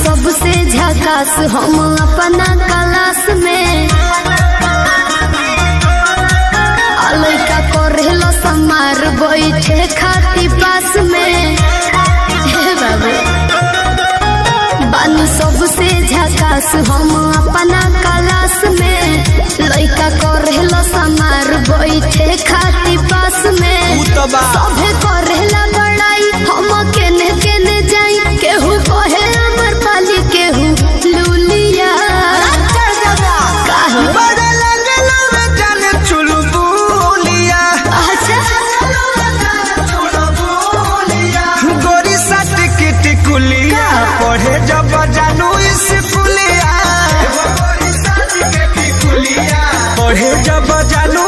सबसे झकास हम अपना क्लास में लइका करेलो समार बैठे खाती पास में बाबू बानी सबसे झकास हम अपना क्लास में लइका करेलो समार बैठे खाती पास में सभे करेला बड़ाई हम केने केने जाई केहू कहे अमर पाली केहू लुलिया काहे बड़ा लगलो रे जाने चुलबुलिया अच्छा गोरी साथ की टिकुलिया पढ़े जब जानू स्कूलिया पढ़े जब जानू